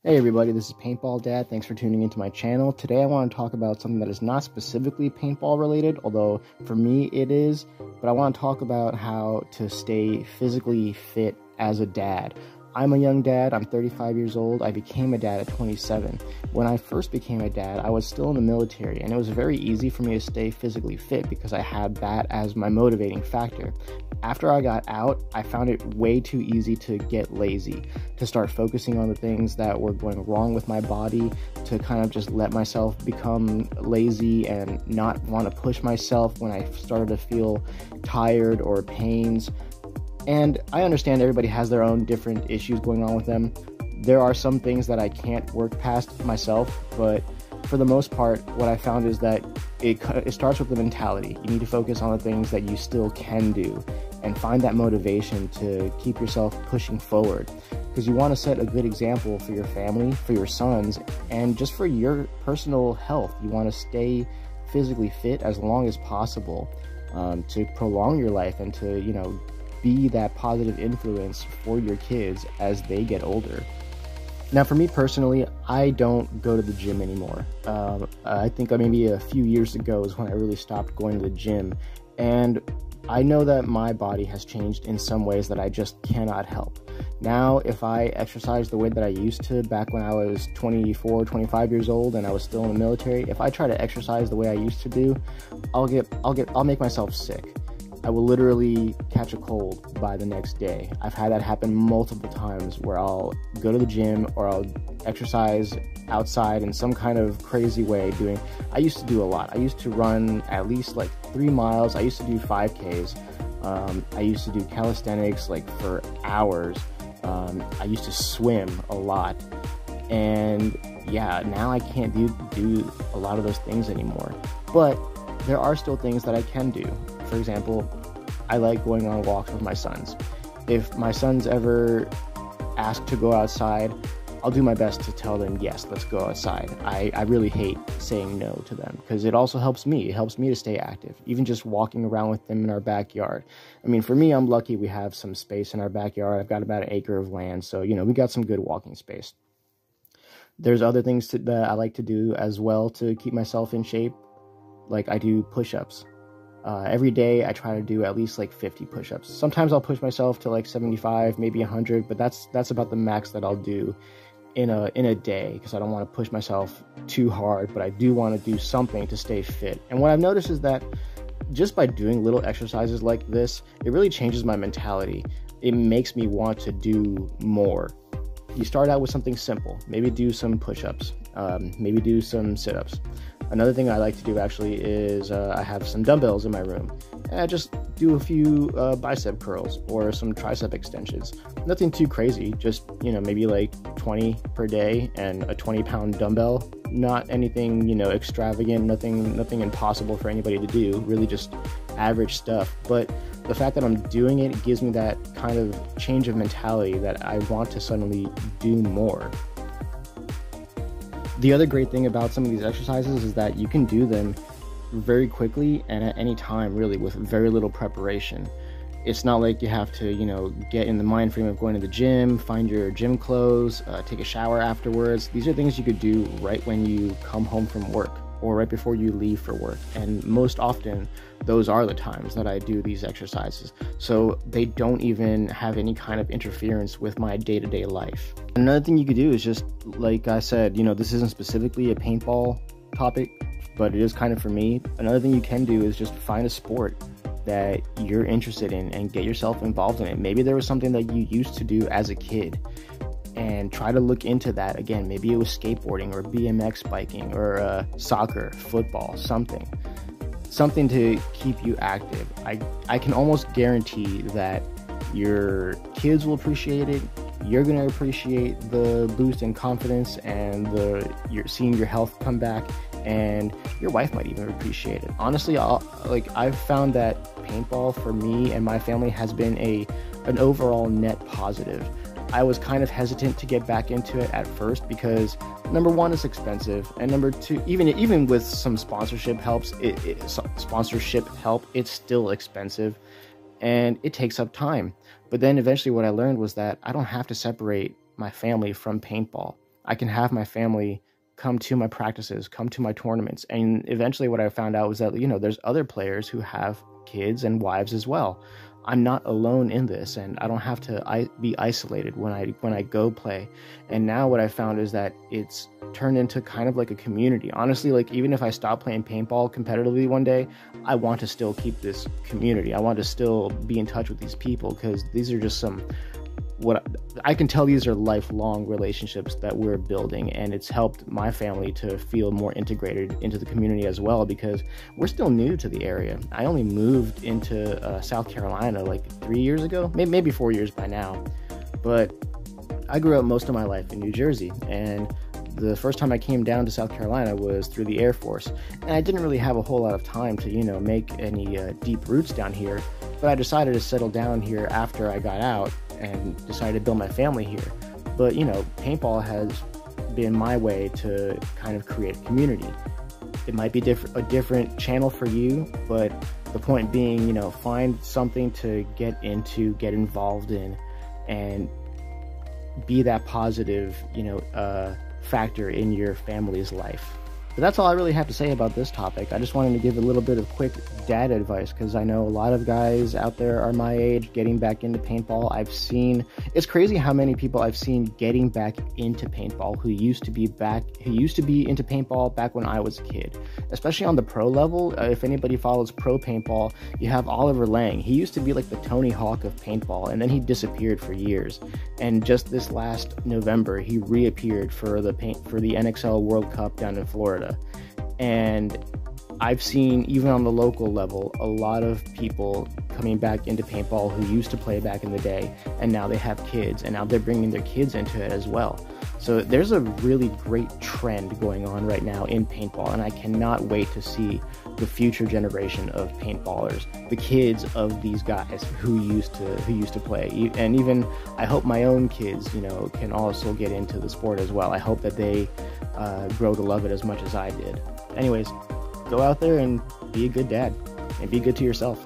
Hey everybody, this is Paintball Dad. Thanks for tuning into my channel. Today I want to talk about something that is not specifically paintball related, although for me it is, but I want to talk about how to stay physically fit as a dad. I'm a young dad. I'm 35 years old. I became a dad at 27. When I first became a dad, I was still in the military, and it was very easy for me to stay physically fit because I had that as my motivating factor. After I got out, I found it way too easy to get lazy, to start focusing on the things that were going wrong with my body, to kind of just let myself become lazy and not want to push myself when I started to feel tired or pains. And I understand everybody has their own different issues going on with them. There are some things that I can't work past myself, but for the most part, what I found is that it starts with the mentality. You need to focus on the things that you still can do and find that motivation to keep yourself pushing forward, because you want to set a good example for your family, for your sons, and just for your personal health. You want to stay physically fit as long as possible, to prolong your life and to, be that positive influence for your kids as they get older. Now, for me personally, I don't go to the gym anymore. I think maybe a few years ago is when I really stopped going to the gym. And I know that my body has changed in some ways that I just cannot help. Now, if I exercise the way that I used to back when I was 24, 25 years old and I was still in the military, if I try to exercise the way I used to do, I'll make myself sick. I will literally catch a cold by the next day. I've had that happen multiple times where I'll go to the gym or I'll exercise outside in some kind of crazy way. I used to do a lot. I used to run at least like 3 miles. I used to do 5Ks. I used to do calisthenics like for hours. I used to swim a lot. And yeah, now I can't do a lot of those things anymore. But there are still things that I can do. For example, I like going on walks with my sons. If my sons ever ask to go outside, I'll do my best to tell them, yes, let's go outside. I really hate saying no to them because it also helps me. It helps me to stay active, even just walking around with them in our backyard. I mean, for me, I'm lucky we have some space in our backyard. I've got about 1 acre of land, so, we got some good walking space. There's other things that I like to do as well to keep myself in shape. Like I do push-ups. Every day I try to do at least like 50 push-ups. Sometimes I'll push myself to like 75, maybe 100, but that's about the max that I'll do in a day, because I don't want to push myself too hard, but I do want to do something to stay fit. And what I've noticed is that just by doing little exercises like this, it really changes my mentality. It makes me want to do more. You start out with something simple. Maybe do some push-ups, maybe do some sit-ups. Another thing I like to do actually is I have some dumbbells in my room, and I just do a few bicep curls or some tricep extensions. Nothing too crazy, just maybe like 20 per day and a 20-pound dumbbell. Not anything extravagant, nothing impossible for anybody to do. Really just average stuff. But the fact that I'm doing it gives me that kind of change of mentality that I want to suddenly do more. The other great thing about some of these exercises is that you can do them very quickly and at any time, really, with very little preparation. It's not like you have to, get in the mind frame of going to the gym, find your gym clothes, take a shower afterwards. These are things you could do right when you come home from work or right before you leave for work. And most often, those are the times that I do these exercises. So they don't even have any kind of interference with my day-to-day life. Another thing you could do is just, like I said, this isn't specifically a paintball topic, but it is kind of for me. Another thing you can do is just find a sport that you're interested in and get yourself involved in it. Maybe there was something that you used to do as a kid, and try to look into that again. Maybe it was skateboarding or BMX biking or soccer, football, something to keep you active. I can almost guarantee that your kids will appreciate it. You're going to appreciate the boost in confidence and you're seeing your health come back, and your wife might even appreciate it. Honestly, I've found that paintball for me and my family has been an overall net positive. I was kind of hesitant to get back into it at first because number one, it's expensive, and number two, even with some sponsorship help, it's still expensive, and it takes up time. But then eventually what I learned was that I don't have to separate my family from paintball. I can have my family come to my practices, come to my tournaments. And eventually what I found out was that, there's other players who have kids and wives as well. I'm not alone in this, and I don't have to be isolated when I go play. And now what I found is that it's turned into kind of like a community. Honestly, like, even if I stop playing paintball competitively one day, I want to still keep this community. I want to still be in touch with these people, because these are just what I can tell, these are lifelong relationships that we're building, and it's helped my family to feel more integrated into the community as well, because we're still new to the area. I only moved into South Carolina like 3 years ago, maybe 4 years by now, but I grew up most of my life in New Jersey, and the first time I came down to South Carolina was through the Air Force, and I didn't really have a whole lot of time to, make any deep roots down here, but I decided to settle down here after I got out and decided to build my family here. But, paintball has been my way to kind of create a community. It might be a different channel for you, but the point being, find something to get into, get involved in, and be that positive, factor in your family's life. But that's all I really have to say about this topic. I just wanted to give a little bit of quick dad advice, because I know a lot of guys out there are my age getting back into paintball. It's crazy how many people I've seen getting back into paintball who used to be into paintball back when I was a kid, especially on the pro level. If anybody follows pro paintball, you have Oliver Lang. He used to be like the Tony Hawk of paintball, and then he disappeared for years. And just this last November, he reappeared for the NXL World Cup down in Florida. And I've seen, even on the local level, a lot of people coming back into paintball who used to play back in the day, and now they have kids, and now they're bringing their kids into it as well. So there's a really great trend going on right now in paintball, and I cannot wait to see the future generation of paintballers, the kids of these guys who used to play. And even I hope my own kids, can also get into the sport as well. I hope that they grow to love it as much as I did. Anyways, go out there and be a good dad, and be good to yourself.